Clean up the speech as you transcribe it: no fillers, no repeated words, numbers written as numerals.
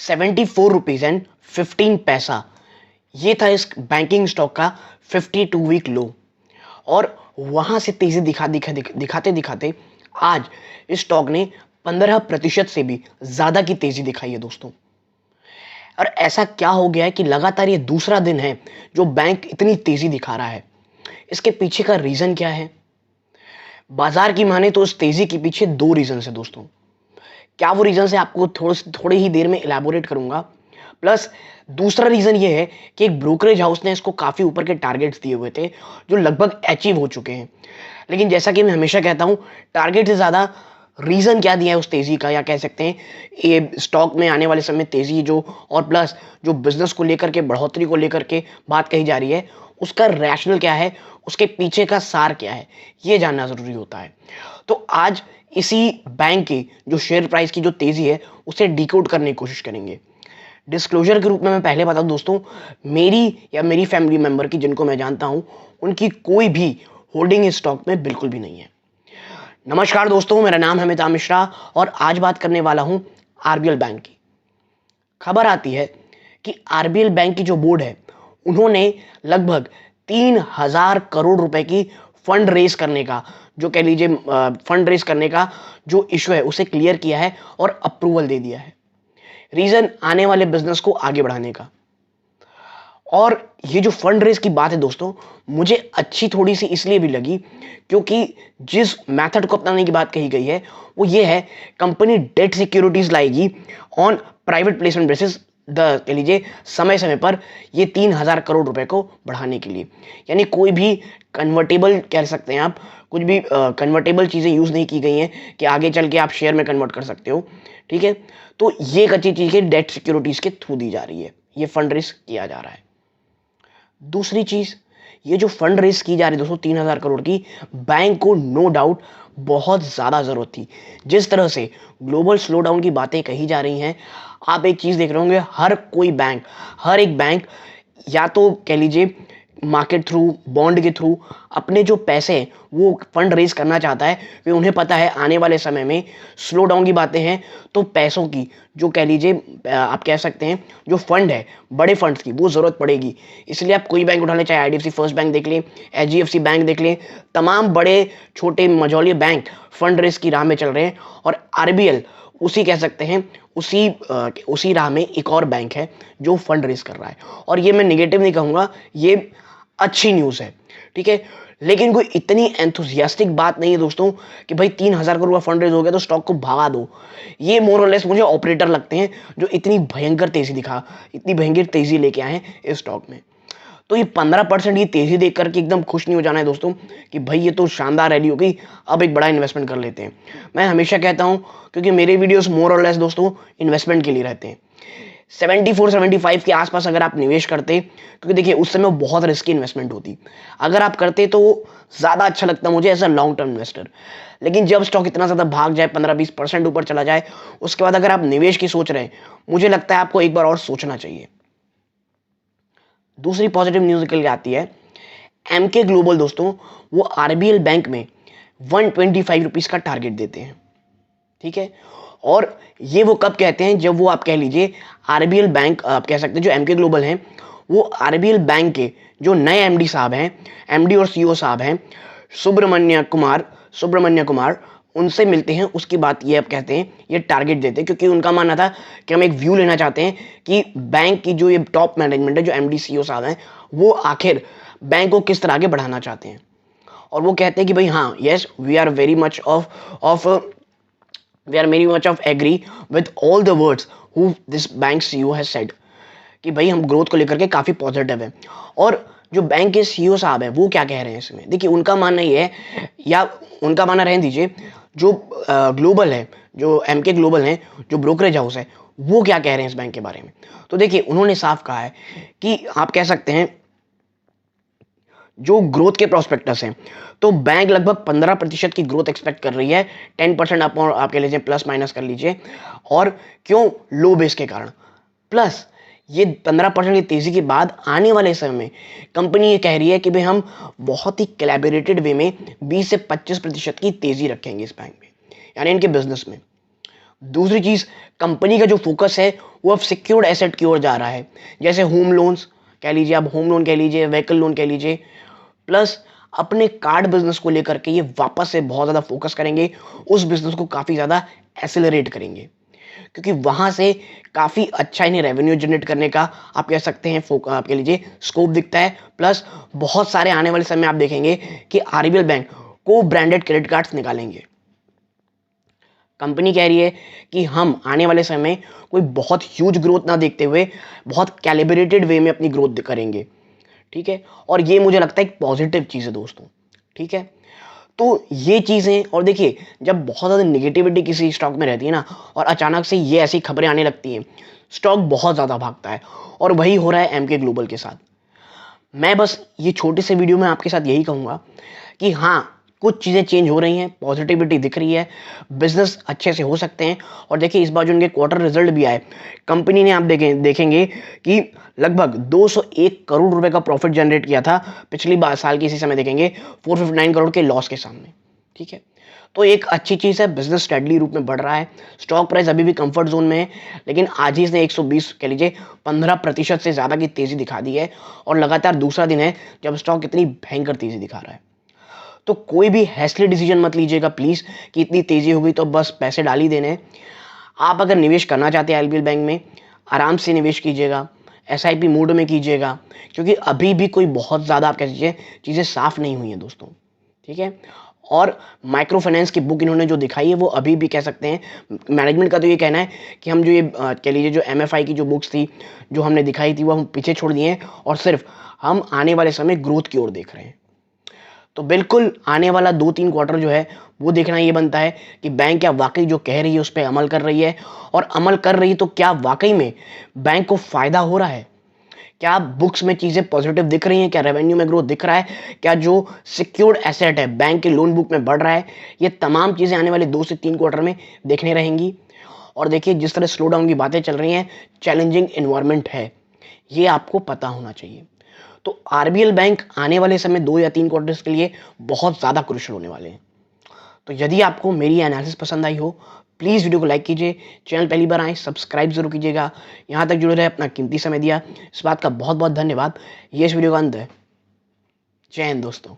₹74.15 ये था इस बैंकिंग स्टॉक का 52 वीक लो। और वहां से तेजी दिखाते दिखाते आज इस स्टॉक ने 15% से भी ज्यादा की तेजी दिखाई है दोस्तों। और ऐसा क्या हो गया है कि लगातार ये दूसरा दिन है जो बैंक इतनी तेजी दिखा रहा है। इसके पीछे का रीजन क्या है? बाजार की माने तो इस तेजी के पीछे दो रीजन है दोस्तों। क्या वो रीजन है आपको थोड़ी ही देर में इलैबोरेट करूंगा। प्लस दूसरा रीजन ये है कि एक ब्रोकरेज हाउस ने इसको काफी ऊपर के टारगेट्स दिए हुए थे जो लगभग अचीव हो चुके हैं। लेकिन जैसा कि मैं हमेशा कहता हूं, टारगेट से ज्यादा रीजन क्या दिया है उस तेजी का, या कह सकते हैं ये स्टॉक में आने वाले समय तेजी जो, और प्लस जो बिजनेस को लेकर के बढ़ोतरी को लेकर के बात कही जा रही है, उसका रैशनल क्या है, उसके पीछे का सार क्या है, ये जानना जरूरी होता है। तो आज इसी बैंक की जो शेयर प्राइस की जो तेजी है उसे डिकोड करने की कोशिश करेंगे। डिस्क्लोजर के रूप में मैं पहले बता दूं दोस्तों, मेरी या मेरी फैमिली मेंबर की जिनको मैं जानता हूं, उनकी कोई भी होल्डिंग इस स्टॉक में बिल्कुल भी नहीं है। नमस्कार दोस्तों, मेरा नाम है अमिताभ मिश्रा और आज बात करने वाला हूं आरबीएल बैंक की। खबर आती है कि आरबीएल बैंक की जो बोर्ड है उन्होंने लगभग 3000 करोड़ रुपए की फंड रेज करने का, जो कह लीजिए फंड रेज करने का जो इशू है उसे क्लियर किया है और अप्रूवल दे दिया है। रीजन आने वाले बिजनेस को आगे बढ़ाने का। और ये जो फंड रेज की बात है दोस्तों, मुझे अच्छी थोड़ी सी इसलिए भी लगी क्योंकि जिस मेथड को अपनाने की बात कही गई है वो ये है, कंपनी डेट सिक्योरिटीज लाएगी ऑन प्राइवेट प्लेसमेंट बेसिस, कह लीजिए समय समय पर, ये 3000 करोड़ रुपए को बढ़ाने के लिए। यानी कोई भी कन्वर्टेबल कह सकते हैं आप, कुछ भी कन्वर्टेबल चीजें यूज नहीं की गई हैं कि आगे चल के आप शेयर में कन्वर्ट कर सकते हो। ठीक है, तो ये एक अच्छी चीज है, डेट सिक्योरिटीज के थ्रू दी जा रही है, ये फंड रेज किया जा रहा है। दूसरी चीज, ये जो फंड रेज की जा रही है दोस्तों 3000 करोड़ की, बैंक को नो डाउट बहुत ज्यादा जरूरत थी। जिस तरह से ग्लोबल स्लोडाउन की बातें कही जा रही हैं, आप एक चीज देख रहे होंगे, हर कोई बैंक, हर एक बैंक या तो कह लीजिए मार्केट थ्रू, बॉन्ड के थ्रू अपने जो पैसे हैं वो फंड रेज करना चाहता है, क्योंकि उन्हें पता है आने वाले समय में स्लो डाउन की बातें हैं तो पैसों की जो कह लीजिए आप कह सकते हैं जो फंड है, बड़े फंड्स की वो जरूरत पड़ेगी। इसलिए आप कोई बैंक उठा लें, चाहे आईडीएफसी फर्स्ट बैंक देख लें, एचडीएफसी बैंक देख लें, तमाम बड़े छोटे मझौले बैंक फंड रेज की राह में चल रहे हैं। और आरबीएल उसी कह सकते हैं उसी राह में एक और बैंक है जो फंड रेज कर रहा है। और ये मैं निगेटिव नहीं कहूंगा, ये अच्छी न्यूज है। ठीक है, लेकिन कोई इतनी एंथुसियास्टिक बात नहीं है दोस्तों कि भाई 3000 करोड़ का फंड रेज हो गया तो स्टॉक को भागा दो। ये मोर और लेस मुझे ऑपरेटर लगते हैं जो इतनी भयंकर तेजी लेके आए हैं इस स्टॉक में। तो ये 15% ये तेजी देख करके एकदम खुश नहीं हो जाना है दोस्तों कि भाई ये तो शानदार रैली हो गई, अब एक बड़ा इन्वेस्टमेंट कर लेते हैं। मैं हमेशा कहता हूं, क्योंकि मेरे वीडियोस मोर और लेस दोस्तों इन्वेस्टमेंट के लिए रहते हैं, 74-75 के आसपास अगर आप निवेश करते, क्योंकि देखिए उस समय बहुत रिस्की इन्वेस्टमेंट होती, अगर आप करते तो ज्यादा अच्छा लगता मुझे as a long term investor. लेकिन जब स्टॉक इतना ज्यादा भाग जाए, 15-20% ऊपर चला जाए, उसके बाद अगर आप निवेश की सोच रहे हैं, मुझे लगता है आपको एक बार और सोचना चाहिए। दूसरी पॉजिटिव न्यूज निकल के आती है, एमके ग्लोबल दोस्तों वो आरबीएल बैंक में 125 रुपीज का टारगेट देते हैं। ठीक है, और ये वो कब कहते हैं, जब वो आप कह लीजिए आरबीएल बैंक, आप कह सकते हैं जो एमके ग्लोबल हैं, वो आरबीएल बैंक के जो नए एमडी साहब हैं, एमडी और सीईओ साहब हैं, सुब्रमण्य कुमार, उनसे मिलते हैं। उसकी बात ये अब कहते हैं, ये टारगेट देते हैं, क्योंकि उनका मानना था कि हम एक व्यू लेना चाहते हैं कि बैंक की जो ये टॉप मैनेजमेंट है, जो एमडी सीईओ साहब हैं, वो आखिर बैंक को किस तरह आगे बढ़ाना चाहते हैं। और वो कहते हैं कि भाई हाँ, yes we are very much of agree with all the words who this bank CEO has said, कि भाई हम ग्रोथ को लेकर के काफी पॉजिटिव है। और जो बैंक के सीईओ साहब है वो क्या कह रहे हैं इसमें, देखिए उनका मानना ये है, या उनका मानना रहने दीजिए, जो ग्लोबल है, जो एमके ग्लोबल है, जो ब्रोकरेज हाउस है, वो क्या कह रहे हैं इस बैंक के बारे में। तो देखिए उन्होंने साफ कहा है कि आप कह सकते हैं जो ग्रोथ के प्रोस्पेक्टस हैं, तो बैंक लगभग 15% की ग्रोथ एक्सपेक्ट कर रही है, 10% आप कह लीजिए प्लस माइनस कर लीजिए। और क्यों? लो बेस के कारण। प्लस ये 15% की तेजी के बाद आने वाले समय में कंपनी ये कह रही है कि भाई हम बहुत ही कोलैबोरेटेड वे में 20 से 25% की तेजी रखेंगे इस बैंक में, यानी इनके बिजनेस में। दूसरी चीज़, कंपनी का जो फोकस है वो अब सिक्योर्ड एसेट की ओर जा रहा है, जैसे होम लोन्स कह लीजिए, आप होम लोन कह लीजिए, व्हीकल लोन कह लीजिए, प्लस अपने कार्ड बिजनेस को लेकर के ये वापस से बहुत ज़्यादा फोकस करेंगे, उस बिजनेस को काफ़ी ज़्यादा एक्सेलरेट करेंगे, क्योंकि वहाँ से काफ़ी अच्छा इन्हें रेवेन्यू जनरेट करने का आप कह सकते हैं आप कह लीजिए स्कोप दिखता है। प्लस बहुत सारे आने वाले समय आप देखेंगे कि आरबीएल बैंक को ब्रांडेड क्रेडिट कार्ड्स निकालेंगे। कंपनी कह रही है कि हम आने वाले समय में कोई बहुत ह्यूज ग्रोथ ना देखते हुए बहुत कैलिब्रेटेड वे में अपनी ग्रोथ करेंगे, ठीक है। और ये मुझे लगता है एक पॉजिटिव चीज़ है दोस्तों, ठीक है। तो ये चीज़ें, और देखिए जब बहुत ज़्यादा नेगेटिविटी किसी स्टॉक में रहती है ना और अचानक से ये ऐसी खबरें आने लगती हैं, स्टॉक बहुत ज़्यादा भागता है, और वही हो रहा है एमके ग्लोबल के साथ। मैं बस ये छोटे से वीडियो में आपके साथ यही कहूँगा कि हाँ, कुछ चीज़ें चेंज हो रही हैं, पॉजिटिविटी दिख रही है, बिजनेस अच्छे से हो सकते हैं। और देखिए इस बार जो उनके क्वार्टर रिजल्ट भी आए, कंपनी ने आप देखेंगे कि लगभग 201 करोड़ रुपए का प्रॉफिट जनरेट किया था पिछली साल के इसी समय देखेंगे 459 करोड़ के लॉस के सामने, ठीक है। तो एक अच्छी चीज़ है, बिजनेस स्टेडली रूप में बढ़ रहा है, स्टॉक प्राइस अभी भी कंफर्ट जोन में है, लेकिन आज ही इसने 120 कह लीजिए 15% से ज़्यादा की तेज़ी दिखा दी है, और लगातार दूसरा दिन है जब स्टॉक इतनी भयंकर तेज़ी दिखा रहा है। तो कोई भी हैस्टली डिसीजन मत लीजिएगा प्लीज़ कि इतनी तेज़ी हो गई तो बस पैसे डाल ही देने हैं। आप अगर निवेश करना चाहते हैं आरबीएल बैंक में, आराम से निवेश कीजिएगा, एसआईपी मोड में कीजिएगा, क्योंकि अभी भी कोई बहुत ज़्यादा आप कह लीजिए चीज़ें साफ़ नहीं हुई हैं दोस्तों, ठीक है। और माइक्रो फाइनेंस की बुक इन्होंने जो दिखाई है वो अभी भी कह सकते हैं, मैनेजमेंट का तो ये कहना है कि हम जो ये कह लीजिए जो एमएफआई की जो बुक्स थी जो हमने दिखाई थी वो हम पीछे छोड़ दिए हैं, और सिर्फ हम आने वाले समय ग्रोथ की ओर देख रहे हैं। तो बिल्कुल आने वाला 2-3 क्वार्टर जो है वो देखना ये बनता है कि बैंक क्या वाकई जो कह रही है उस पर अमल कर रही है, और अमल कर रही है तो क्या वाकई में बैंक को फायदा हो रहा है, क्या बुक्स में चीज़ें पॉजिटिव दिख रही हैं, क्या रेवेन्यू में ग्रोथ दिख रहा है, क्या जो सिक्योर्ड एसेट है बैंक के लोन बुक में बढ़ रहा है। ये तमाम चीज़ें आने वाले 2 से 3 क्वार्टर में देखने रहेंगी। और देखिए जिस तरह स्लो डाउन की बातें चल रही हैं, चैलेंजिंग एनवायरनमेंट है, ये आपको पता होना चाहिए। तो आरबीएल बैंक आने वाले समय 2 या 3 क्वार्टर्स के लिए बहुत ज़्यादा क्रूशियल होने वाले हैं। तो यदि आपको मेरी एनालिसिस पसंद आई हो, प्लीज़ वीडियो को लाइक कीजिए, चैनल पहली बार आए सब्सक्राइब जरूर कीजिएगा, यहाँ तक जुड़े रहे, अपना कीमती समय दिया, इस बात का बहुत बहुत धन्यवाद। ये इस वीडियो का अंत है। जय हिंद दोस्तों।